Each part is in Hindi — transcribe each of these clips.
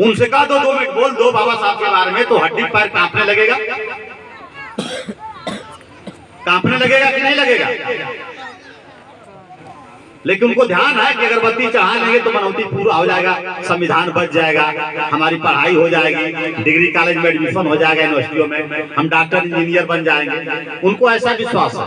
उनसे कहा दो 2 मिनट बोल दो बाबा साहब के बारे में, तो हड्डी पैर कांपने लगेगा। कांपने लगेगा कि नहीं लगेगा? लेकिन उनको ध्यान है कि अगरबत्ती चढ़ा लेंगे तो मनौती पूरा हो जाएगा, संविधान बच जाएगा, हमारी पढ़ाई हो जाएगी, डिग्री कॉलेज में एडमिशन हो जाएगा, यूनिवर्सिटियों में हम डॉक्टर इंजीनियर बन जाएंगे। उनको ऐसा विश्वास है।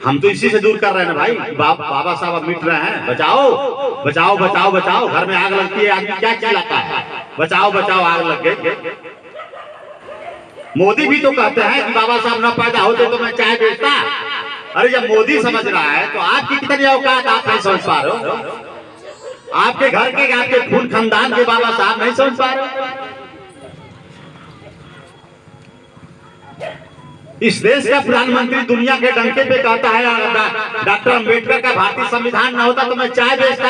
हम तो इसी से दूर कर रहे हैं ना भाई। बाबा साहब अब मिट रहे हैं। बचाओ बचाओ बचाओ बचाओ, घर में आग लगती है, आदमी क्या चिल्लाता है, बचाओ बचाओ आग लग गई। मोदी भी तो कहते हैं कि बाबा साहब न पैदा होते तो मैं चाय बेचता। अरे जब मोदी समझ रहा है तो आपकी कितनी औकात, आप नहीं समझ पा रहे हो? आपके घर के, आपके खून खानदान के बाबा साहब नहीं समझ पा रहे हो? इस देश का प्रधानमंत्री दुनिया के डंके पे कहता है डॉक्टर अंबेडकर का भारतीय संविधान न होता तो मैं चाय बेचता।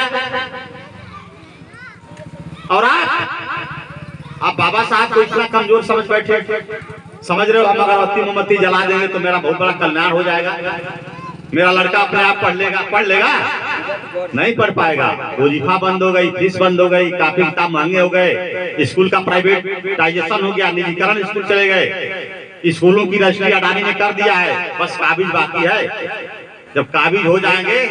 और आप बाबा साहब को इतना कमजोर समझ बैठे, समझ रहे हो हम अगरबत्ती मोमबत्ती जला देंगे तो मेरा बहुत बड़ा कल्याण हो जाएगा, मेरा लड़का अपने आप पढ़ लेगा? नहीं पढ़ पाएगा। वजीफा बंद हो गई, फीस बंद हो गई, काफी किताब महंगे हो गए, स्कूल का प्राइवेटाइजेशन हो गया, निजीकरण स्कूल चले गए, स्कूलों की रजिस्ट्री अडानी ने कर दिया है, बस काबिज बाकी है। जब काबिज हो जाएंगे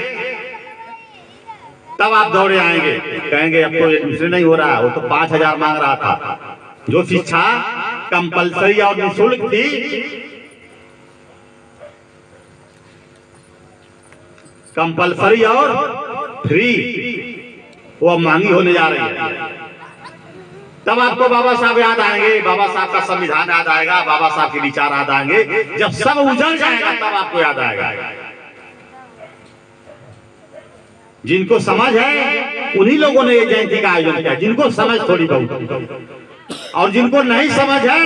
तब आप दौड़े आएंगे, कहेंगे अब तो एडमिशन नहीं हो रहा, वो तो 5,000 मांग रहा था। जो शिक्षा कंपलसरी और निःशुल्क थी, कंपलसरी और फ्री, वो अब महंगी होने जा रही है। तब आपको बाबा साहब याद आएंगे, बाबा साहब का संविधान याद आएगा, बाबा साहब के विचार याद आएंगे। जब सब उजड़ जाएगा तब आपको याद आएगा। जिनको समझ है उन्हीं लोगों ने ये जयंती का आयोजन किया, जिनको समझ थोड़ी बहुत। और जिनको नहीं समझ है,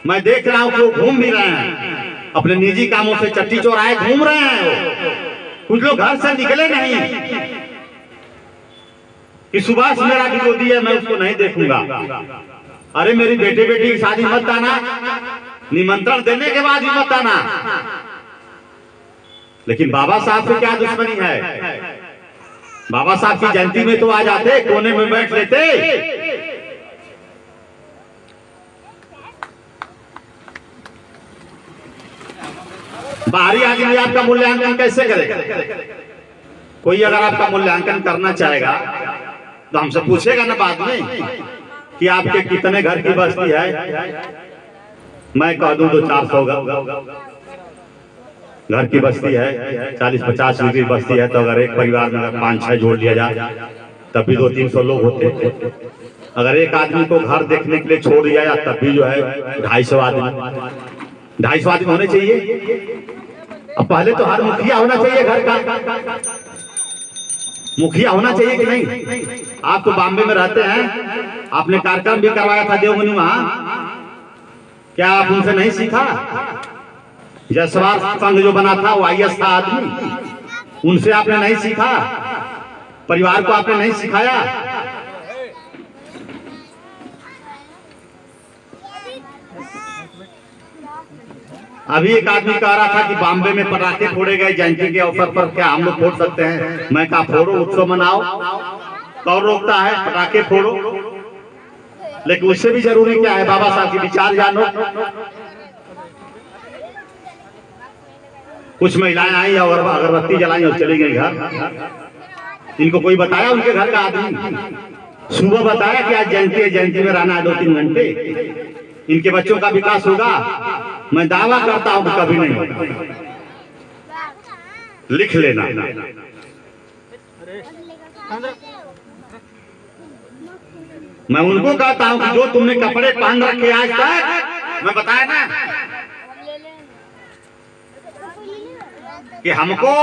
मैं देख रहा हूं कि वो घूम भी रहे हैं, अपने निजी कामों से चट्टी चौराहे घूम रहे हैं। कुछ लोग घर से निकले नहीं कि सुभाष मेरा विरोधी है, मैं उसको नहीं देखूंगा। अरे मेरी बेटे बेटी की शादी मत आना, निमंत्रण देने के बाद भी मत आना। लेकिन बाबा साहब से क्या दुश्मनी है? बाबा साहब की जयंती में तो आ जाते, कोने में बैठ लेते। बाहरी आदमी आपका मूल्यांकन कैसे करेगा? कोई अगर आपका मूल्यांकन करना चाहेगा तो हमसे पूछेगा ना बाद में कि आपके कितने घर की बस्ती है। मैं कह दूं तो 400 घर की बस्ती है, 40-50 की बस्ती है, तो अगर एक परिवार में 5-6 जोड़ लिया जाए तब भी 200-300 लोग होते। अगर एक आदमी को घर देखने के लिए छोड़ दिया जाए तब भी जो है 250 आदमी होने चाहिए। अब पहले तो हर मुखिया होना चाहिए, घर का मुखिया होना चाहिए कि नहीं? आप तो बॉम्बे में रहते हैं, आपने कार्यक्रम भी करवाया था देवबनी, वहां क्या आप उनसे नहीं सीखा? जयसवाल संघ जो बना था वो आईएएस था आदमी, उनसे आपने नहीं सीखा? परिवार को आपने नहीं सिखाया? अभी एक आदमी कह रहा था कि बॉम्बे में पटाखे फोड़े गए जयंती के अवसर पर, क्या हम लोग फोड़ सकते हैं? मैं कहा फोड़ो, उत्सव मनाओ, कौन रोकता है? पटाखे फोड़ो। लेकिन उससे भी जरूरी क्या है? बाबा साहब के विचार जानो। कुछ महिलाएं आई और अगरबत्ती जलाई और चली गई घर। इनको कोई बताया? उनके घर का आदमी सुबह बताया कि आज जयंती है, जयंती में रहना है 2-3 घंटे, इनके बच्चों का विकास होगा? मैं दावा करता हूं कि कभी नहीं होगा। लिख लेना। मैं उनको कहता हूं कि जो तुमने कपड़े पहन रखे आज तक, मैं बताया ना कि हमको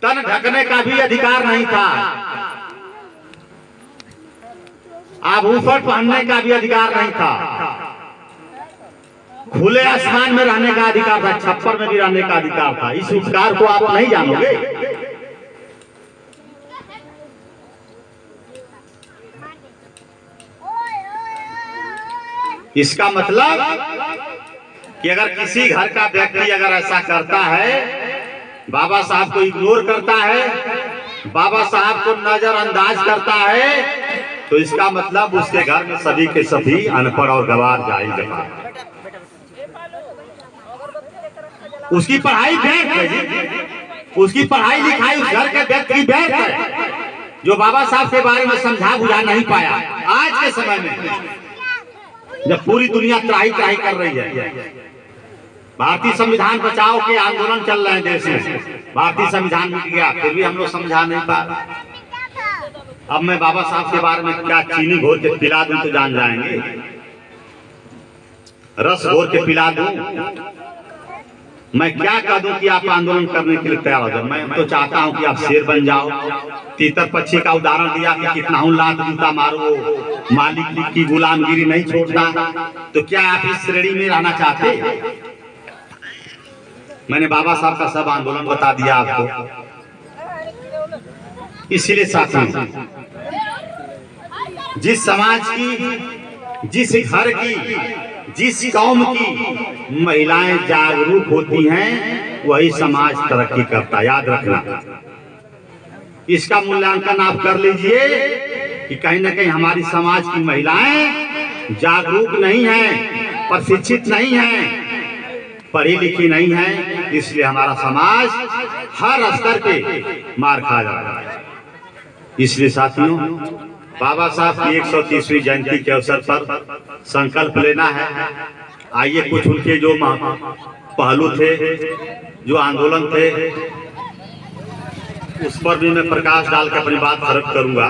तन ढकने का भी अधिकार नहीं था, आभूषण पहनने का भी अधिकार नहीं था, खुले आसमान में रहने का अधिकार था, छप्पर में भी रहने का अधिकार था। इस उपकार को आप नहीं जानोगे। इसका मतलब कि अगर किसी घर का व्यक्ति अगर ऐसा करता है, बाबा साहब को इग्नोर करता है, बाबा साहब को नजरअंदाज करता है तो इसका मतलब उसके घर में सभी के सभी अनपढ़ और गवार जाएंगे। उसकी पढ़ाई व्यर्थ है जी, उसकी पढ़ाई लिखाई उस घर के व्यक्ति की व्यर्थ है जो बाबा साहब के बारे में समझा बुझा नहीं पाया। आज के समय में जब पूरी दुनिया त्राही त्राही कर रही है, भारतीय संविधान बचाओ के आंदोलन चल रहे हैं देश में, भारतीय संविधान मिट गया फिर भी हम लोग समझा नहीं पा रहे। अब मैं बाबा साहब के बारे में क्या चीनी घोर के पिला दूं तो जान जाएंगे, रस घोर के पिला दूं, मैं क्या कह दूं कि आप आंदोलन करने के लिए तैयार हो जाओ। मैं तो चाहता हूं कि आप शेर बन जाओ। तीतर पक्षी का उदाहरण दिया कि कितना हूं लात जूता मारो, मालिक की गुलामगिरी नहीं छोड़ता, तो क्या आप इस श्रेणी में रहना चाहते? मैंने बाबा साहब का सब आंदोलन बता दिया आपको। इसीलिए साथियों, जिस समाज की, जिस घर की, जिस कौम की महिलाएं जागरूक होती हैं वही समाज तरक्की करता। याद रखना, इसका मूल्यांकन आप कर लीजिए कि कहीं ना कहीं हमारी समाज की महिलाएं जागरूक नहीं हैं, प्रशिक्षित नहीं हैं, पढ़ी लिखी नहीं है, इसलिए हमारा समाज हर स्तर पे मार खा जा रहा है। इसलिए साथियों, बाबा साहब की 130वीं जयंती के अवसर पर संकल्प लेना है। आइए कुछ उनके जो पहलू थे, जो आंदोलन थे, उस पर भी मैं प्रकाश डाल कर अपनी बात खत्म करूंगा।